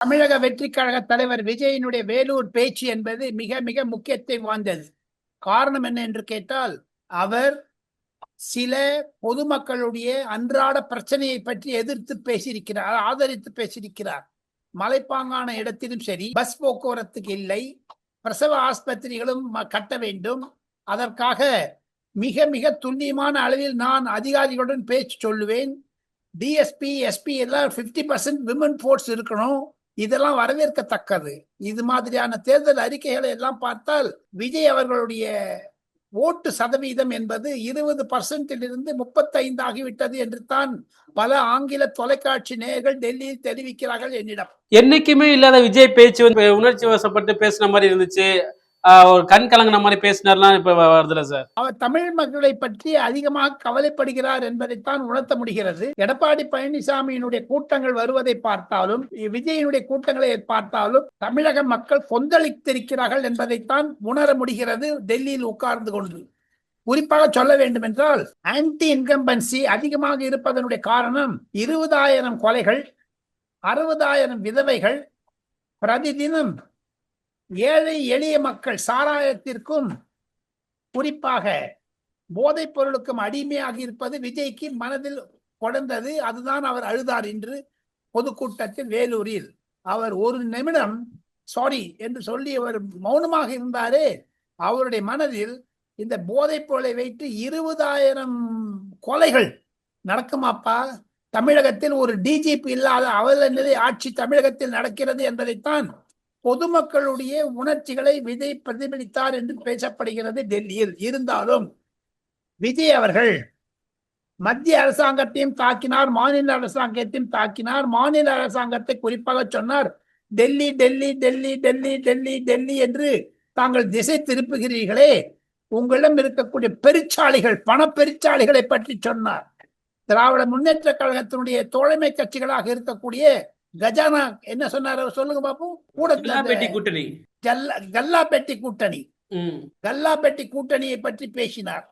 தமிழக வெற்றி கழக தலைவர் விஜயனுடைய வேலூர் பேச்சு என்பது மிக மிக முக்கியத்துவம் வாய்ந்தது. காரணம் என்ன என்று கேட்டால், அவர் சில பொதுமக்களுடைய அன்றாட பிரச்சனையை பற்றி எதிர்த்து பேசியிருக்கிறார், ஆதரித்து பேசியிருக்கிறார். மலைப்பாங்கான இடத்திலும் சரி, பஸ் போக்குவரத்துக்கு இல்லை, பிரசவ ஆஸ்பத்திரிகளும் கட்ட வேண்டும், அதற்காக மிக மிக துல்லியமான அளவில் நான் அதிகாரிகளுடன் பேச்சு சொல்லுவேன். டிஎஸ்பி எஸ்பி எல்லாம் 50% விமன் போர்ஸ் இருக்கணும். இதெல்லாம் வரவேற்கத்தக்கது. இது மாதிரியான தேர்தல் அறிக்கைகளை எல்லாம் பார்த்தால் விஜய் அவர்களுடைய ஓட்டு சதவீதம் என்பது 20% 35 ஆகிவிட்டது என்று தான் பல ஆங்கில தொலைக்காட்சி நேயர்கள் டெல்லியில் தெரிவிக்கிறார்கள் என்னிடம். என்னைக்குமே இல்லாத விஜய் பேச்சு உணர்ச்சி வசப்பட்டு பேசின மாதிரி இருந்துச்சு, ஒரு கண் கலங்கின மாதிரி பேசினார்லாம் இப்ப வருதுல சார். அவர் தமிழ் மக்களை பற்றி அதிகமாக கவலைப்படுகிறார் என்பதைத்தான் உணர்த்த முடிகிறது. எடப்பாடி பழனிசாமியினுடைய கூட்டங்கள் வருவதை பார்த்தாலும், விஜயனுடைய கூட்டங்களை பார்த்தாலும் தமிழக மக்கள் கொந்தளித்திருக்கிறார்கள் என்பதைத்தான் உணர முடிகிறது டெல்லியில் உட்கார்ந்து கொண்டு. குறிப்பாக சொல்ல வேண்டும் என்றால், ஆன்டி இன்கம்பன்சி அதிகமாக இருப்பதனுடைய காரணம் 20,000 கொலைகள், 60,000 விதவைகள், பிரதிதினம் ஏழை எளிய மக்கள் சாராயத்திற்கும் குறிப்பாக போதைப் பொருளுக்கும் அடிமையாக இருப்பது விஜய்க்கு மனதில் கொண்டது. அதுதான் அவர் அழுதார் என்று பொதுக்கூட்டத்தில் வேலூரில். அவர் ஒரு நிமிடம் சாரி என்று சொல்லி அவர் மௌனமாக இருந்தாரே, அவருடைய மனதில் இந்த போதைப் பொருளை வைத்து 20,000 கொலைகள் நடக்குமாப்பா, தமிழகத்தில் ஒரு டிஜிபி இல்லாத அவலநிலை ஆட்சி தமிழகத்தில் நடக்கிறது என்பதைத்தான் பொதுமக்களுடைய உணர்ச்சிகளை விஜய் பிரதிபலித்தார் என்று பேசப்படுகிறது டெல்லியில். இருந்தாலும் விஜய் அவர்கள் மத்திய அரசாங்கத்தையும் தாக்கினார், மாநில அரசாங்கத்தையும் தாக்கினார். மாநில அரசாங்கத்தை குறிப்பாக சொன்னார், டெல்லி டெல்லி டெல்லி டெல்லி டெல்லி டெல்லி என்று தாங்கள் திசை திருப்புகிறீர்களே, உங்களிடம் இருக்கக்கூடிய பெருச்சாளிகள், பண பெருச்சாளிகளை பற்றி சொன்னார். திராவிட முன்னேற்ற கழகத்தினுடைய தோழமை கட்சிகளாக இருக்கக்கூடிய கஜானா என்ன சொன்னார் சொல்லுங்க பாப்போம். கூட்டணி கல்லாப்பேட்டி கூட்டணி, கல்லாப்பேட்டி கூட்டணியை பற்றி பேசினார்.